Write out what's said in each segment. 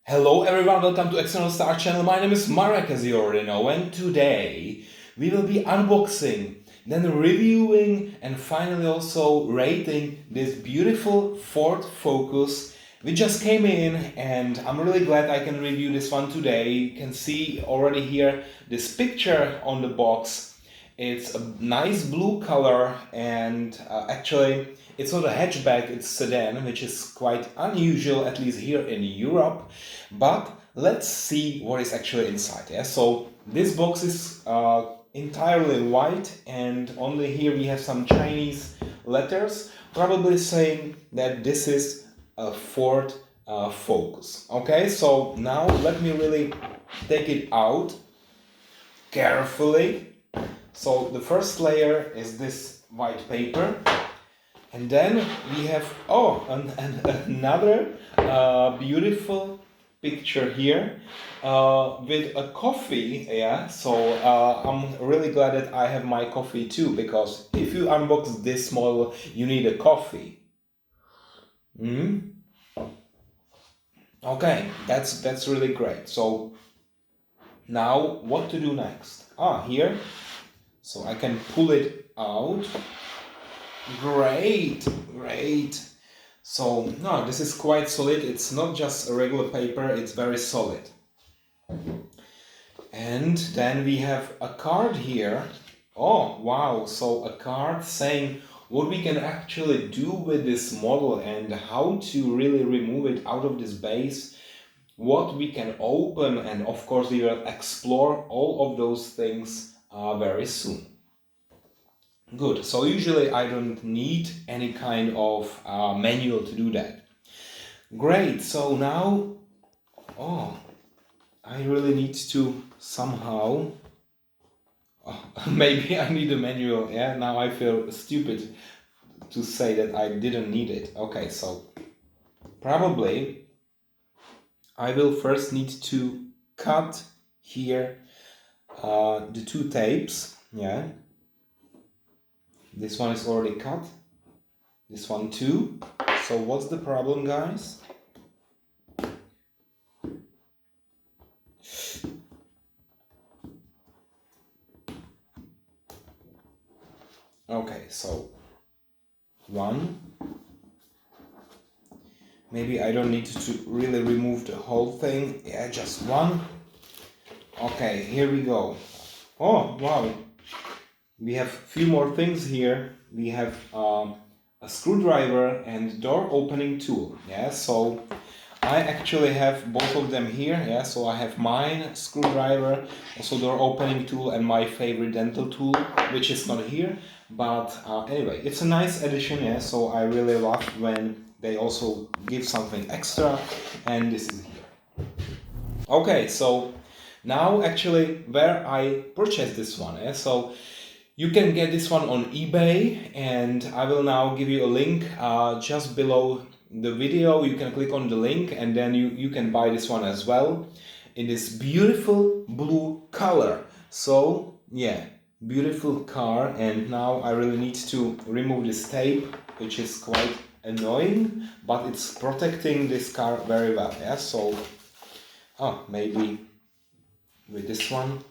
Hello everyone, welcome to External Star Channel. My name is Marek, as you already know, and today we will be unboxing, then reviewing, and finally also rating this beautiful Ford Focus. We just came in, and I'm really glad I can review this one today. You can see already here this picture on the box. It's a nice blue color, and actually, it's not a hatchback, it's sedan, which is quite unusual, at least here in Europe. But let's see what is actually inside. Yeah, so this box is entirely white, and only here we have some Chinese letters, probably saying that this is a Ford Focus. Okay, so now let me really take it out carefully. So the first layer is this white paper, and then we have another beautiful picture here with a coffee. Yeah, so I'm really glad that I have my coffee too, because if you unbox this model, you need a coffee. Okay, that's really great. So now what to do next? Here. So I can pull it out. Great, great. So, no, this is quite solid. It's not just a regular paper, it's very solid. And then we have a card here. Oh, wow. So a card saying what we can actually do with this model and how to really remove it out of this base, what we can open, and of course we will explore all of those things very soon. Good. So usually I don't need any kind of manual to do that. Great. So now, I really need to somehow. Maybe I need a manual. Yeah. Now I feel stupid to say that I didn't need it. Okay. So probably I will first need to cut here the two tapes. Yeah. This one is already cut. This one too. So what's the problem, guys? Okay, so one. Maybe I don't need to really remove the whole thing. Yeah, just one. Okay, here we go. Oh, wow. We have a few more things here. We have a screwdriver and door opening tool. Yeah, so I actually have both of them here. Yeah, so I have mine, screwdriver, also door opening tool, and my favorite dental tool, which is not here. But anyway, it's a nice addition. Yeah, so I really love when they also give something extra, and this is here. Okay, so now actually where I purchased this one. Yeah, so you can get this one on eBay, and I will now give you a link just below the video. You can click on the link, and then you can buy this one as well in this beautiful blue color. So yeah, beautiful car. And now I really need to remove this tape, which is quite annoying, but it's protecting this car very well. Yeah, so maybe with this one,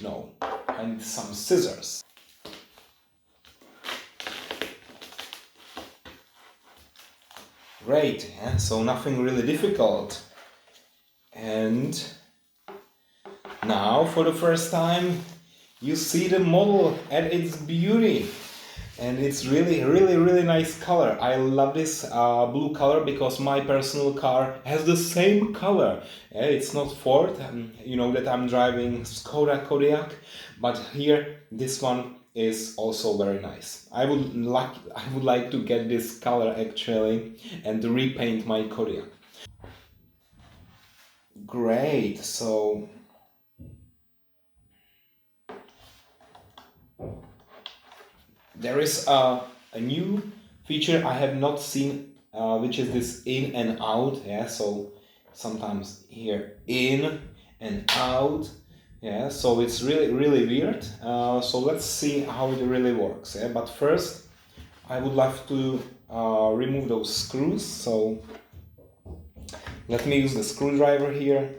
no, I need some scissors. Great, yeah? So nothing really difficult. And now for the first time you see the model at its beauty. And it's really nice color. I love this blue color because my personal car has the same color. Yeah, it's not Ford, you know that I'm driving Skoda Kodiaq, but here this one is also very nice. I would like to get this color actually and repaint my Kodiaq. Great. So there is a new feature I have not seen, which is this in and out. Yeah, so sometimes here in and out. Yeah, so it's really weird. So let's see how it really works. Yeah, but first I would love to remove those screws. So Let me use the screwdriver here.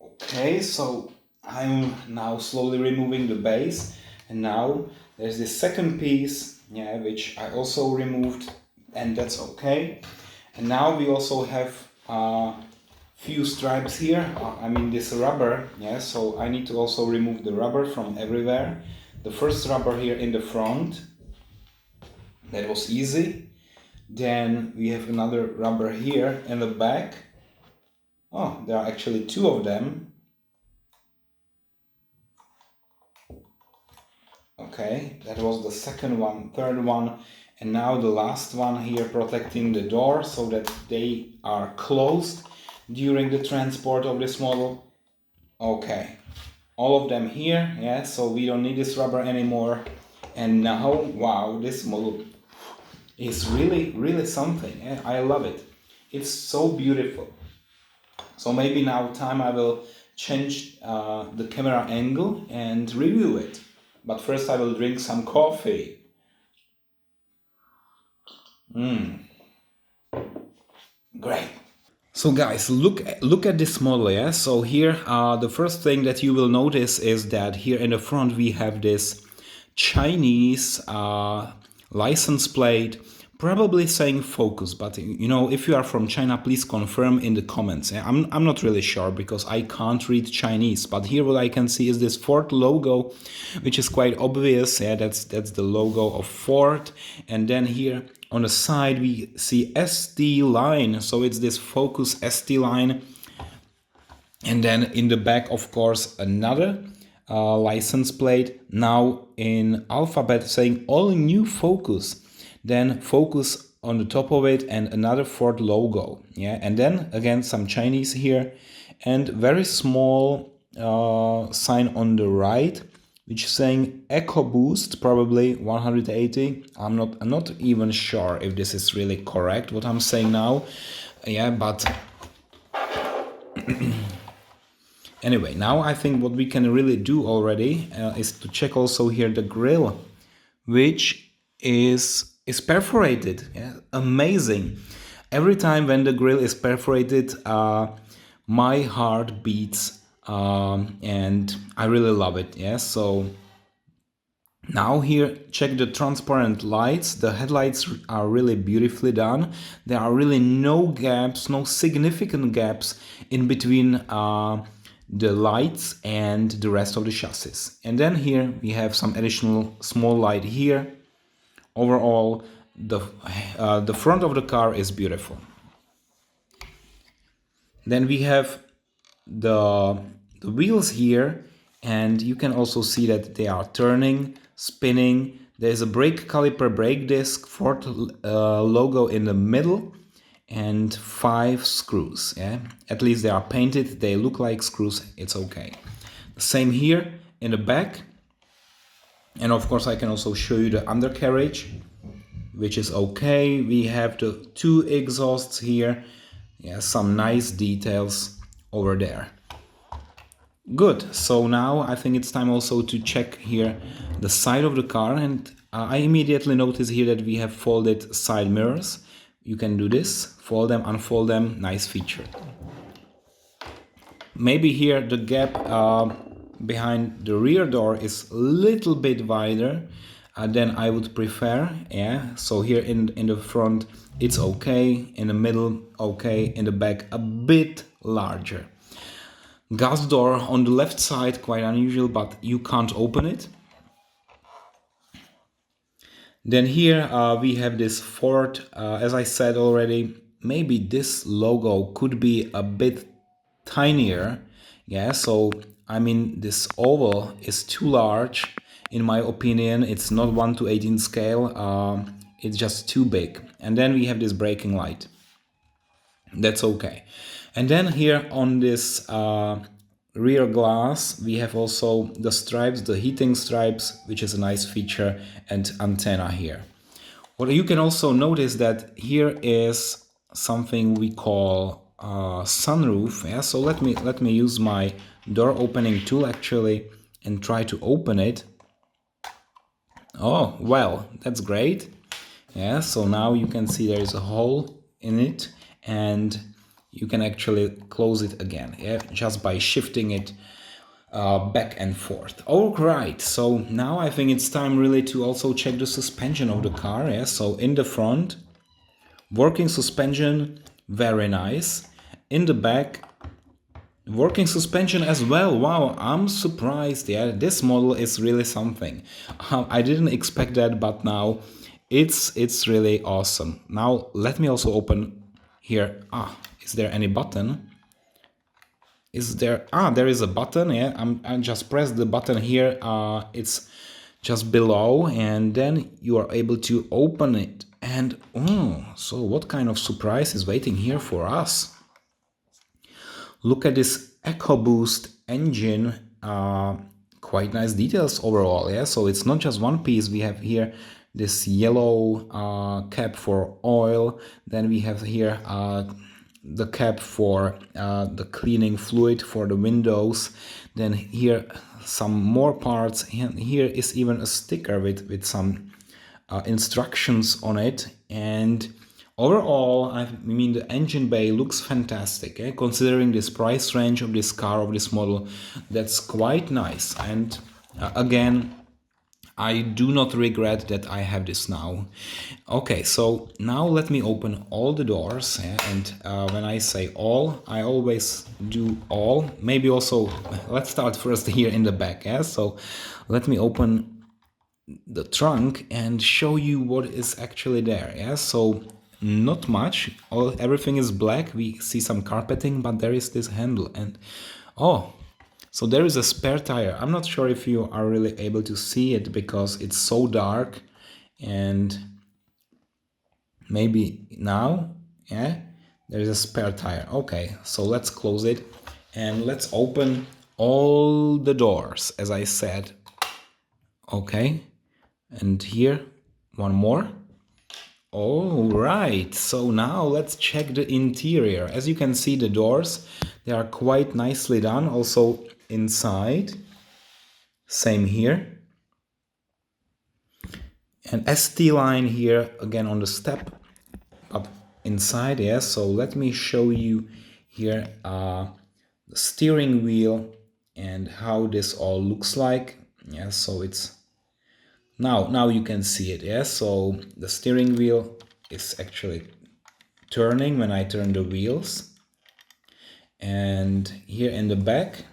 Okay, so I'm now slowly removing the base, and now there's this second piece, yeah, which I also removed, and that's okay. And now we also have few stripes here. I mean this rubber, yeah. So I need to also remove the rubber from everywhere. The first rubber here in the front, that was easy. Then we have another rubber here in the back. Oh, there are actually two of them. Okay, that was the second one, third one, and now the last one here protecting the door so that they are closed during the transport of this model. Okay, all of them here, yeah, so we don't need this rubber anymore. And now, wow, this model is really something. Yeah, I love it. It's so beautiful. So maybe now time I will change the camera angle and review it. But first I will drink some coffee. Great. So guys, look at this model, yeah? So here, the first thing that you will notice is that here in the front we have this Chinese license plate, probably saying focus, but you know, if you are from China, please confirm in the comments. I'm not really sure because I can't read Chinese, but here what I can see is this Ford logo, which is quite obvious. Yeah, that's the logo of Ford. And then here on the side we see ST line, so it's this focus ST line. And then in the back, of course, another license plate, now in alphabet saying all new focus, then focus on the top of it and another Ford logo. Yeah, and then again some Chinese here and very small sign on the right which is saying EcoBoost, probably 180. I'm not even sure if this is really correct what I'm saying now. Yeah, but anyway, now I think what we can really do already is to check also here the grill, which is perforated. Yeah, amazing. Every time when the grill is perforated, my heart beats, and I really love it. Yeah, so now here, check the transparent lights. The headlights are really beautifully done. There are really no gaps, no significant gaps in between the lights and the rest of the chassis. And then here we have some additional small light here. Overall, the front of the car is beautiful. Then we have the wheels here, and you can also see that they are turning, spinning. There's a brake caliper, brake disc, Ford logo in the middle, and 5 screws. Yeah, at least they are painted. They look like screws. It's okay. Same here in the back, and of course I can also show you the undercarriage, which is okay. We have the 2 exhausts here. Yeah, some nice details over there. Good. So now I think it's time also to check here the side of the car, and I immediately notice here that we have folded side mirrors. You can do this, fold them, unfold them, nice feature. Maybe here the gap behind the rear door is a little bit wider than I would prefer. Yeah, so here in the front it's okay, in the middle okay, in the back a bit larger. Gas door on the left side, quite unusual, but you can't open it. Then here we have this Ford, as I said already, maybe this logo could be a bit tinier. Yeah, so I mean this oval is too large in my opinion. It's not 1:18 scale, it's just too big. And then we have this braking light. That's okay. And then here on this rear glass we have also the stripes, the heating stripes, which is a nice feature, and antenna here. What you can also notice that here is something we call sunroof. Yeah, so let me use my door opening tool actually and try to open it. Oh well, that's great. Yeah, so now you can see there is a hole in it, and you can actually close it again, yeah, just by shifting it back and forth. All right, so now I think it's time really to also check the suspension of the car. Yeah, so in the front, working suspension, very nice. In the back, working suspension as well. Wow, I'm surprised. Yeah, this model is really something. I didn't expect that, but now it's really awesome. Now let me also open here. Is there any button? Is there? There is a button. Yeah, I just press the button here. It's just below, and then you are able to open it. And so what kind of surprise is waiting here for us? Look at this EcoBoost engine. Quite nice details overall. Yeah, so it's not just one piece. We have here this yellow cap for oil. Then we have here the cap for the cleaning fluid for the windows. Then here some more parts. Here is even a sticker with some instructions on it. And overall, I mean, the engine bay looks fantastic. Considering this price range of this car, of this model, that's quite nice. And again, I do not regret that I have this now. Okay, so now let me open all the doors. And when I say all, I always do all. Maybe also, let's start first here in the back. So let me open the trunk and show you what is actually there. So not much. Everything is black. We see some carpeting, but there is this handle, and so there is a spare tire. I'm not sure if you are really able to see it because it's so dark, and maybe now, there is a spare tire. Okay, so let's close it and let's open all the doors, as I said. Okay, and here one more. All right, so now let's check the interior. As you can see, the doors, they are quite nicely done. Also inside, same here. An ST line here again on the step, but inside, so let me show you here the steering wheel and how this all looks like. So it's now you can see it. So the steering wheel is actually turning when I turn the wheels, and here in the back,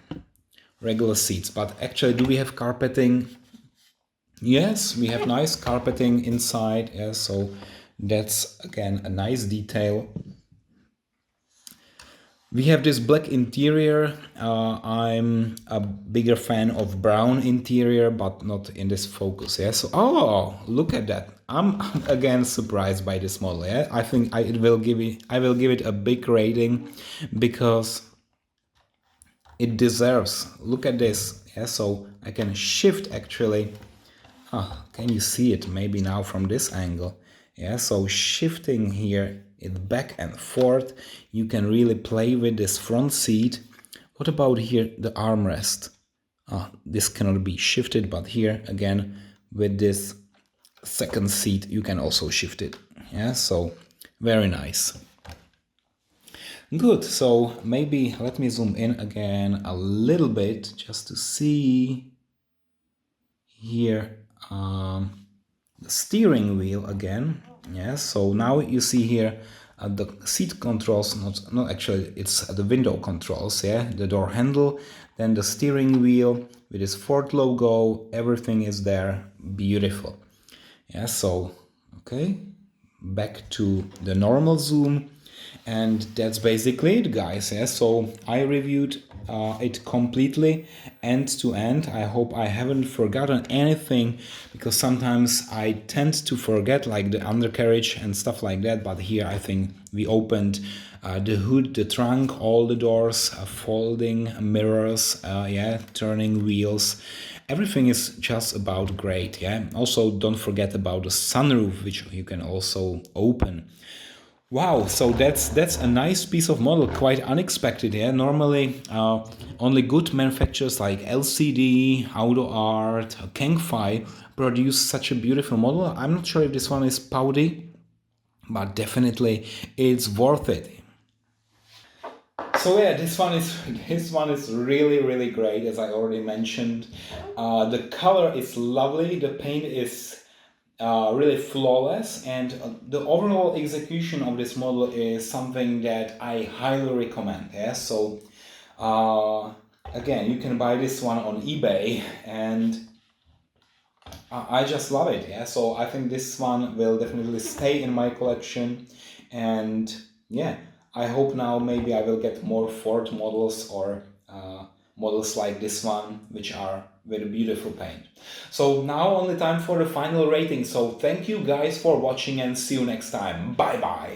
regular seats. But actually, do we have carpeting? Yes, we have nice carpeting inside. So that's again a nice detail. We have this black interior. I'm a bigger fan of brown interior, but not in this focus. So look at that. I'm again surprised by this model. I think I will give it a big rating because it deserves. Look at this. So I can shift actually. Can you see it maybe now from this angle? So shifting here it back and forth, you can really play with this front seat. What about here the armrest? This cannot be shifted, but here again with this second seat you can also shift it. So very nice. Good, so maybe let me zoom in again a little bit just to see here the steering wheel again. So now you see here the seat controls, not actually, it's the window controls, the door handle, then the steering wheel with this Ford logo, everything is there, beautiful. So okay, back to the normal zoom, and that's basically it, guys. So I reviewed it completely end to end. I hope I haven't forgotten anything, because sometimes I tend to forget like the undercarriage and stuff like that, but here I think we opened the hood, the trunk, all the doors, folding mirrors, turning wheels. Everything is just about great. Also don't forget about the sunroof, which you can also open. Wow, so that's a nice piece of model, quite unexpected. Normally only good manufacturers like LCD, Auto Art, Kangfei produce such a beautiful model. I'm not sure if this one is Paudi, but definitely it's worth it. So yeah, this one is really great, as I already mentioned. The color is lovely. The paint is really flawless, and the overall execution of this model is something that I highly recommend. Yeah, so again, you can buy this one on eBay, and I just love it. Yeah, so I think this one will definitely stay in my collection, and yeah, I hope now maybe I will get more Ford models or models like this one, which are very beautiful paint. So now only time for the final rating. So thank you guys for watching and see you next time. Bye bye.